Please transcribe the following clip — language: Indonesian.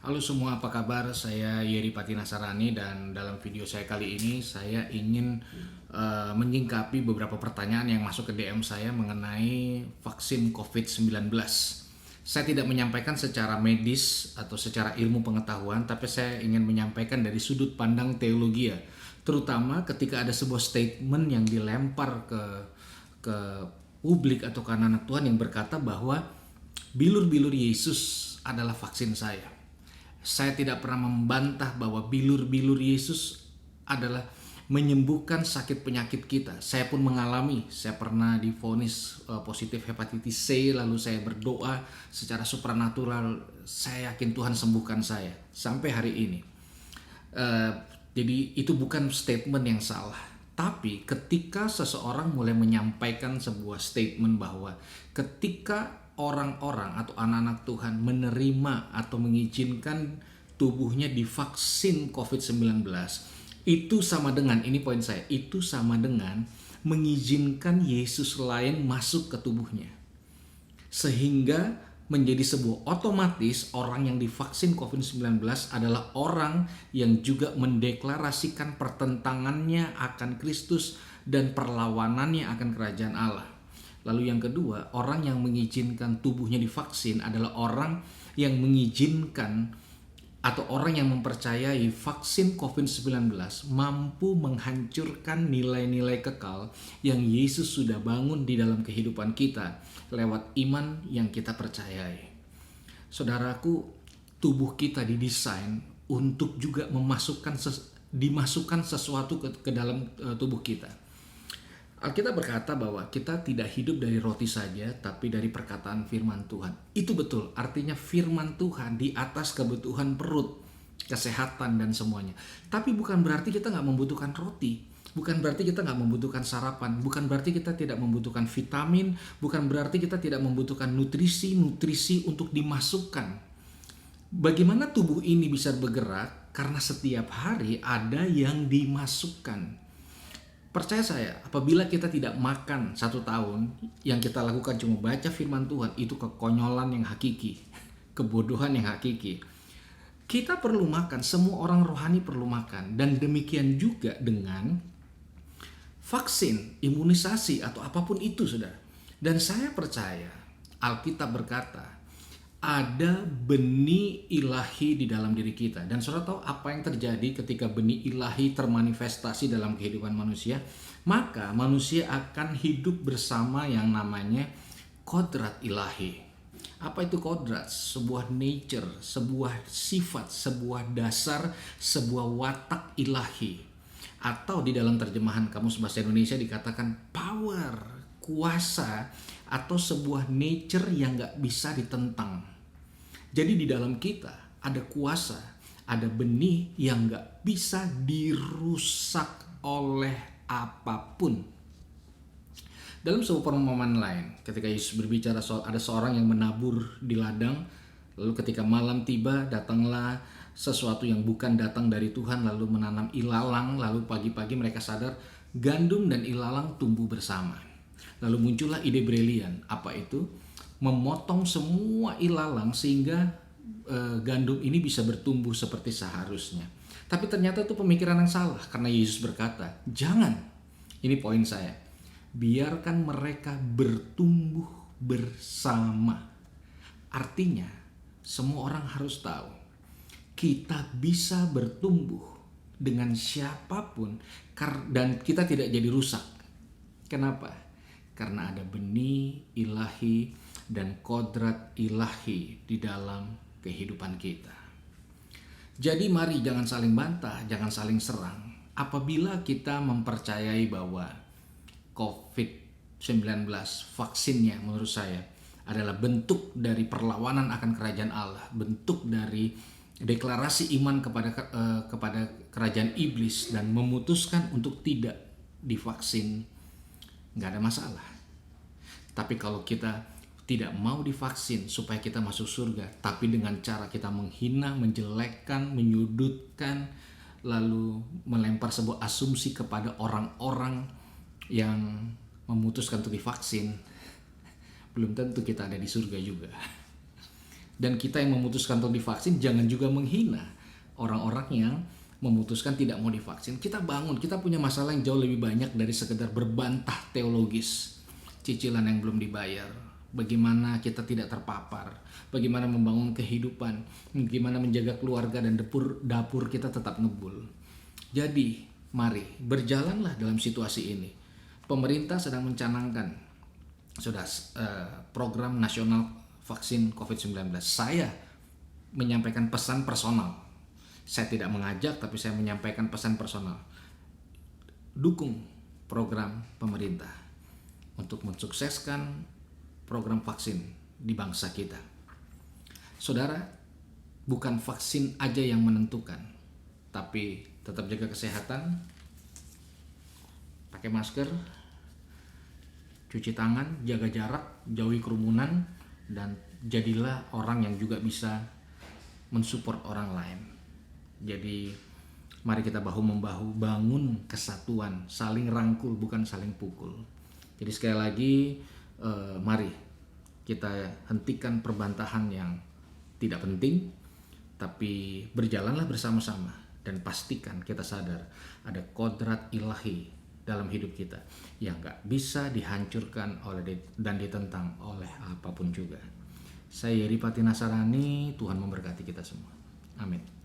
Halo semua, apa kabar? Saya Yeri Patinasarani dan dalam video saya kali ini saya ingin menyingkapi beberapa pertanyaan yang masuk ke DM saya mengenai vaksin COVID-19. Saya tidak menyampaikan secara medis atau secara ilmu pengetahuan, tapi saya ingin menyampaikan dari sudut pandang teologi ya. Terutama ketika ada sebuah statement yang dilempar ke publik atau ke anak-anak Tuhan yang berkata bahwa bilur-bilur Yesus adalah vaksin saya. Saya tidak pernah membantah bahwa bilur-bilur Yesus adalah menyembuhkan sakit penyakit kita. Saya pun mengalami, saya pernah divonis positif hepatitis C, lalu saya berdoa secara supranatural. Saya yakin Tuhan sembuhkan saya sampai hari ini. Jadi itu bukan statement yang salah. Tapi ketika seseorang mulai menyampaikan sebuah statement bahwa ketika orang-orang atau anak-anak Tuhan menerima atau mengizinkan tubuhnya divaksin COVID-19, itu sama dengan, ini poin saya, itu sama dengan mengizinkan Yesus lain masuk ke tubuhnya. Sehingga menjadi sebuah otomatis orang yang divaksin COVID-19 adalah orang yang juga mendeklarasikan pertentangannya akan Kristus dan perlawanannya akan kerajaan Allah. Lalu yang kedua, orang yang mengizinkan tubuhnya divaksin adalah orang yang mengizinkan atau orang yang mempercayai vaksin COVID-19 mampu menghancurkan nilai-nilai kekal yang Yesus sudah bangun di dalam kehidupan kita lewat iman yang kita percayai. Saudaraku, tubuh kita didesain untuk juga dimasukkan sesuatu ke dalam tubuh kita. Alkitab berkata bahwa kita tidak hidup dari roti saja, tapi dari perkataan firman Tuhan. Itu betul, artinya firman Tuhan di atas kebutuhan perut, kesehatan dan semuanya. Tapi bukan berarti kita nggak membutuhkan roti. Bukan berarti kita nggak membutuhkan sarapan. Bukan berarti kita tidak membutuhkan vitamin. Bukan berarti kita tidak membutuhkan nutrisi untuk dimasukkan. Bagaimana tubuh ini bisa bergerak? Karena setiap hari ada yang dimasukkan. Percaya saya, apabila kita tidak makan 1 tahun, yang kita lakukan cuma baca firman Tuhan, itu kekonyolan yang hakiki, kebodohan yang hakiki. Kita perlu makan, semua orang rohani perlu makan. Dan demikian juga dengan vaksin, imunisasi, atau apapun itu, saudara. Dan saya percaya, Alkitab berkata, ada benih ilahi di dalam diri kita. Dan saudara tahu apa yang terjadi ketika benih ilahi termanifestasi dalam kehidupan manusia? Maka manusia akan hidup bersama yang namanya kodrat ilahi. Apa itu kodrat? Sebuah nature, sebuah sifat, sebuah dasar, sebuah watak ilahi. Atau di dalam terjemahan Kamus Bahasa Indonesia dikatakan power, kuasa, atau sebuah nature yang gak bisa ditentang. Jadi di dalam kita ada kuasa, ada benih yang gak bisa dirusak oleh apapun. Dalam sebuah perumpamaan lain, ketika Yesus berbicara soal ada seorang yang menabur di ladang, lalu ketika malam tiba datanglah sesuatu yang bukan datang dari Tuhan lalu menanam ilalang, lalu pagi-pagi mereka sadar gandum dan ilalang tumbuh bersama. Lalu muncullah ide brilian, apa itu? Memotong semua ilalang sehingga gandum ini bisa bertumbuh seperti seharusnya. Tapi ternyata itu pemikiran yang salah karena Yesus berkata, jangan, ini poin saya, biarkan mereka bertumbuh bersama. Artinya semua orang harus tahu kita bisa bertumbuh dengan siapapun dan kita tidak jadi rusak. Kenapa? Karena ada benih ilahi dan kodrat ilahi di dalam kehidupan kita. Jadi mari jangan saling bantah, jangan saling serang. Apabila kita mempercayai bahwa COVID-19 vaksinnya menurut saya adalah bentuk dari perlawanan akan kerajaan Allah, bentuk dari deklarasi iman kepada kerajaan iblis dan memutuskan untuk tidak divaksin, nggak ada masalah. Tapi kalau kita tidak mau divaksin supaya kita masuk surga, tapi dengan cara kita menghina, menjelekkan, menyudutkan, lalu melempar sebuah asumsi kepada orang-orang yang memutuskan untuk divaksin, belum tentu kita ada di surga juga. Dan kita yang memutuskan untuk divaksin jangan juga menghina orang-orang yang memutuskan tidak mau divaksin. Kita bangun, kita punya masalah yang jauh lebih banyak dari sekedar berbantah teologis. Cicilan yang belum dibayar, bagaimana kita tidak terpapar, bagaimana membangun kehidupan, bagaimana menjaga keluarga dan dapur kita tetap ngebul. Jadi, mari berjalanlah dalam situasi ini. Pemerintah sedang mencanangkan program nasional vaksin COVID-19. Saya menyampaikan pesan personal. Saya tidak mengajak, tapi saya menyampaikan pesan personal. Dukung program pemerintah untuk mensukseskan program vaksin di bangsa kita. Saudara, bukan vaksin aja yang menentukan, tapi tetap jaga kesehatan, pakai masker, cuci tangan, jaga jarak, jauhi kerumunan, dan jadilah orang yang juga bisa mensupport orang lain. Jadi mari kita bahu-membahu bangun kesatuan, saling rangkul bukan saling pukul. Jadi sekali lagi mari kita hentikan perbantahan yang tidak penting, tapi berjalanlah bersama-sama dan pastikan kita sadar ada kodrat ilahi dalam hidup kita yang gak bisa dihancurkan dan ditentang oleh apapun juga. Saya Yeri Pati Nasarani, Tuhan memberkati kita semua. Amin.